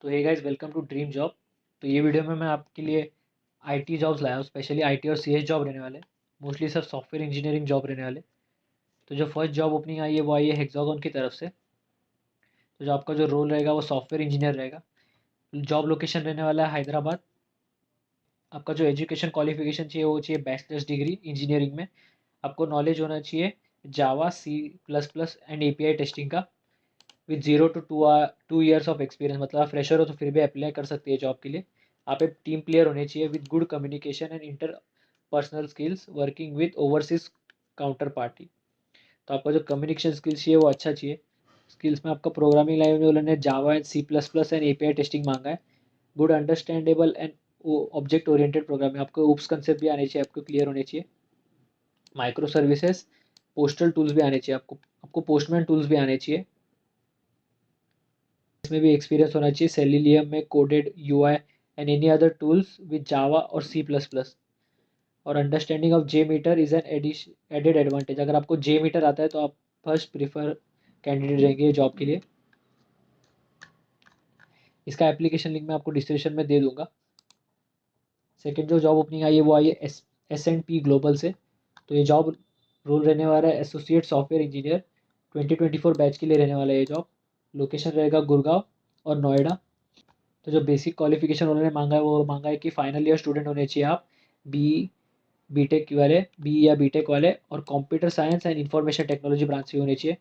तो hey guys, welcome to dream job. तो ये वीडियो में मैं आपके लिए आईटी जॉब्स लाया हूँ। स्पेशली आईटी और सीएस जॉब रहने वाले, मोस्टली सब सॉफ्टवेयर इंजीनियरिंग जॉब रहने वाले। तो जो फर्स्ट जॉब ओपनिंग आई है वो आई है हेक्सागन की तरफ से। तो जो आपका जो रोल रहेगा वो सॉफ्टवेयर इंजीनियर रहेगा। जॉब लोकेशन रहने वाला है हैदराबाद। आपका जो एजुकेशन क्वालिफिकेशन चाहिए वो चाहिए बैचलर्स डिग्री इंजीनियरिंग में। आपको नॉलेज होना चाहिए जावा, C++ एंड एपीआई टेस्टिंग का, with 0 to 2 years of experience. मतलब आप फ्रेशर हो तो फिर भी अप्लाई कर सकते हैं जॉब के लिए। आप एक टीम प्लेयर होने चाहिए with good communication and inter personal skills, working with overseas counter party. तो आपका जो कम्युनिकेशन स्किल्स चाहिए वो अच्छा चाहिए। स्किल्स में आपका प्रोग्रामिंग लैंग्वेज उन्होंने Java and C++ and API testing मांगा है। Good understandable and object oriented programming, आपको उप्स कंसेप्ट भी आने चाहिए, आपको क्लियर होने चाहिए। माइक्रो सर्विसेज, पोस्टल टूल्स भी आने चाहिए, आपको पोस्टमैन टूल्स भी आने चाहिए। इसमें भी एक्सपीरियंस होना चाहिए सेलिलियम में coded UI and any other tools with Java और C++। और understanding of JMeter is an added advantage. अगर आपको जे मीटर आता है तो आप फर्स्ट प्रीफर कैंडिडेट रहेंगे जॉब के लिए। इसका एप्लीकेशन लिंक मैं आपको डिस्क्रिप्शन में दे दूंगा। सेकेंड जो जॉब ओपनिंग आई है वो आई है S&P ग्लोबल से। तो ये जॉब रोल रहने वाला है एसोसिएट सॉफ्टवेयर इंजीनियर। 2024 बैच के लिए रहने वाला है ये जॉब। लोकेशन रहेगा गुड़गांव और नोएडा। तो जो बेसिक क्वालिफिकेशन उन्होंने मांगा है वो मांगा है कि फाइनल ईयर स्टूडेंट होने चाहिए आप, बी बीटेक वाले, बी या बीटेक वाले, और computer science and information technology branch से होने चाहिए।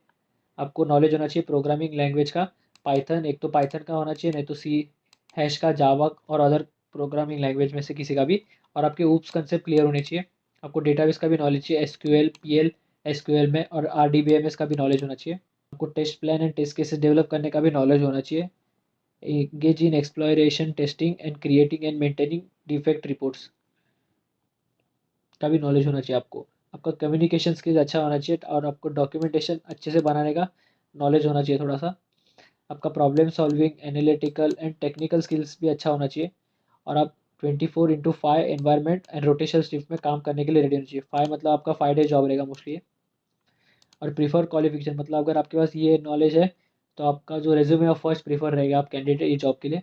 आपको नॉलेज होना चाहिए प्रोग्रामिंग लैंग्वेज का, पाइथन, एक तो पाइथन का होना चाहिए, नहीं तो C# का, जावा और अदर प्रोग्रामिंग लैंग्वेज में से किसी का भी। और आपके ऊप्स कंसेप्ट क्लियर होने चाहिए। आपको डेटाबेस का भी नॉलेज चाहिए, SQL, PL, SQL में, और RDBMS का भी नॉलेज होना चाहिए। आपको test plan and test cases develop करने का भी नॉलेज होना चाहिए। engage in exploration testing and creating and maintaining defect reports का भी नॉलेज होना चाहिए आपको। आपका कम्युनिकेशन स्किल्स अच्छा होना चाहिए और आपको डॉक्यूमेंटेशन अच्छे से बनाने का नॉलेज होना चाहिए थोड़ा सा। आपका problem solving, analytical and technical skills भी अच्छा होना चाहिए। और आप 24/5 एनवायरनमेंट एंड रोटेशनल शिफ्ट में काम करने के लिए रेडी होना चाहिए। 5 मतलब आपका 5 डे जॉब रहेगा मोस्टली। और प्रीफर क्वालिफिकेशन मतलब अगर आपके पास ये नॉलेज है तो आपका जो रेज्यूमे है फर्स्ट प्रीफर रहेगा आप कैंडिडेट ये जॉब के लिए।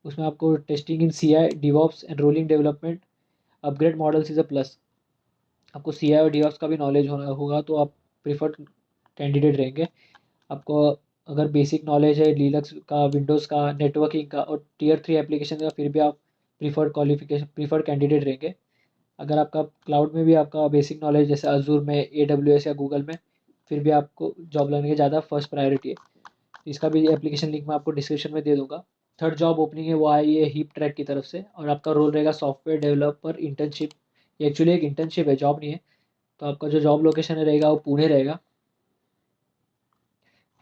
उसमें आपको testing in CI, DevOps and rolling development, upgrade models is a plus. आपको CI और DevOps का भी नॉलेज होना होगा तो आप प्रीफर्ड कैंडिडेट रहेंगे। आपको अगर बेसिक नॉलेज है लिनक्स का, विंडोज़ का, नेटवर्किंग का और Tier 3 एप्लीकेशन का, फिर भी आप प्रीफर्ड कैंडिडेट रहेंगे। अगर आपका क्लाउड में भी आपका बेसिक नॉलेज जैसे अजूर में, AWS या गूगल में, फिर भी आपको जॉब लगने के ज़्यादा फर्स्ट प्रायोरिटी है। इसका भी एप्लीकेशन लिंक मैं आपको डिस्क्रिप्शन में दे दूंगा। थर्ड जॉब ओपनिंग है वो आई है हीप ट्रैक की तरफ से, और आपका रोल रहेगा सॉफ्टवेयर डेवलपर इंटर्नशिप। ये एक्चुअली एक इंटर्नशिप है, जॉब नहीं है। तो आपका जो जॉब लोकेशन रहेगा वो पुणे रहेगा।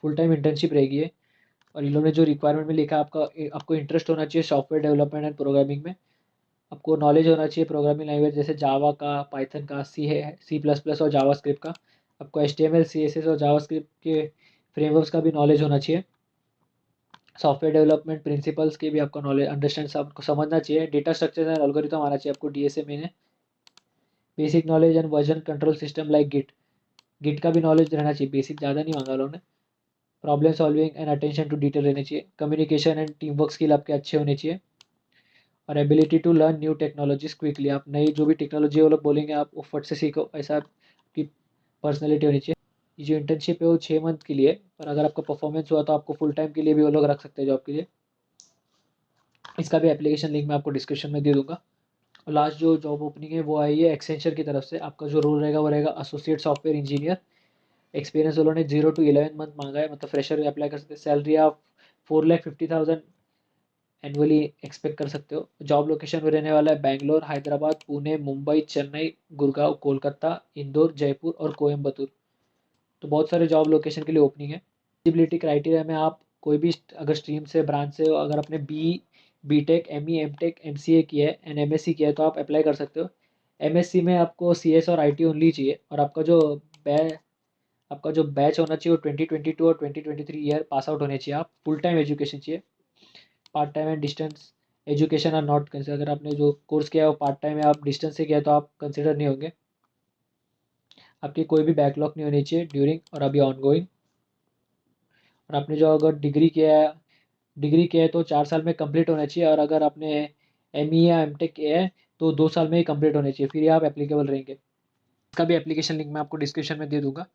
फुल टाइम इंटर्नशिप रहेगी ये। और इन लोगों ने जो रिक्वायरमेंट में लिखा है, आपको इंटरेस्ट होना चाहिए सॉफ्टवेयर डेवलपमेंट एंड प्रोग्रामिंग में। आपको नॉलेज होना चाहिए प्रोग्रामिंग लैंग्वेज जैसे जावा का, पाइथन का, C++ और जावास्क्रिप्ट का। आपको HTML, CSS और जावास्क्रिप्ट के फ्रेमवर्क्स का भी नॉलेज होना चाहिए। सॉफ्टवेयर डेवलपमेंट प्रिंसिपल्स के भी आपको नॉलेज अंडरस्टैंड आपको समझना चाहिए। डेटा स्ट्रक्चर एंड एल्गोरिथम आना चाहिए आपको, DSA में। Basic knowledge and version control system like Git का भी नॉलेज रहना चाहिए, बेसिक ज़्यादा नहीं मांगा उन्होंने। Problem solving and attention to detail रहने चाहिए। Communication and team work skill आपके अच्छे होने चाहिए। और ability to learn new technologies quickly, आप नई जो भी टेक्नोलॉजी वो लोग बोलेंगे आप वो फट से सीखो, ऐसा आपकी पर्सनैलिटी होनी चाहिए। ये जो इंटर्नशिप है वो 6 मंथ के लिए, पर अगर आपका परफॉर्मेंस हुआ तो आपको फुल टाइम के लिए भी वो लोग रख सकते हैं जॉब के लिए। इसका भी एप्लीकेशन लिंक मैं आपको डिस्क्रिप्शन में दे दूंगा। और लास्ट जो जॉब ओपनिंग है वो आई है एक्सेंचर की तरफ से। आपका जो रोल रहेगा वो रहेगा एसोसिएट सॉफ्टवेयर इंजीनियर। एक्सपीरियंस उन्होंने 0 to 11 मंथ मांगा है, मतलब फ्रेशर अप्लाई कर सकते हैं। सैलरी आप 4,50,000 एनुअली एक्सपेक्ट कर सकते हो। जॉब लोकेशन में रहने वाला है बैंगलोर, हैदराबाद, पुणे, मुंबई, चेन्नई, गुड़गांव, कोलकाता, इंदौर, जयपुर और कोयम्बतूर। तो बहुत सारे जॉब लोकेशन के लिए ओपनिंग है। एलिजिबिलिटी क्राइटेरिया में आप कोई भी अगर स्ट्रीम से, ब्रांच से हो, अगर आपने बीटेक, ME, MTech, MCA किया है एंड MSc किया है तो आप अप्लाई कर सकते हो। MSc में आपको CS और IT ओनली चाहिए। और आपका जो बैच होना चाहिए वो 2022 और 2023 ईयर पास आउट होने चाहिए। आप फुल टाइम एजुकेशन चाहिए। Part time and distance education are not consider. अगर आपने जो कोर्स किया है वो पार्ट टाइम है, आप डिस्टेंस से किया है तो आप कंसिडर नहीं होंगे। आपकी कोई भी बैकलॉग नहीं होनी चाहिए ड्यूरिंग और अभी ऑन गोइंग। और आपने जो अगर डिग्री किया है डिग्री किया है तो 4 साल में कंप्लीट होना चाहिए, और अगर आपने एमई या एमटेक किया है तो 2 साल में ही कंप्लीट होना चाहिए, फिर ये आप एप्लीकेबल रहेंगे। इसका भी एप्लीकेशन लिंक मैं आपको डिस्क्रिप्शन में दे दूंगा।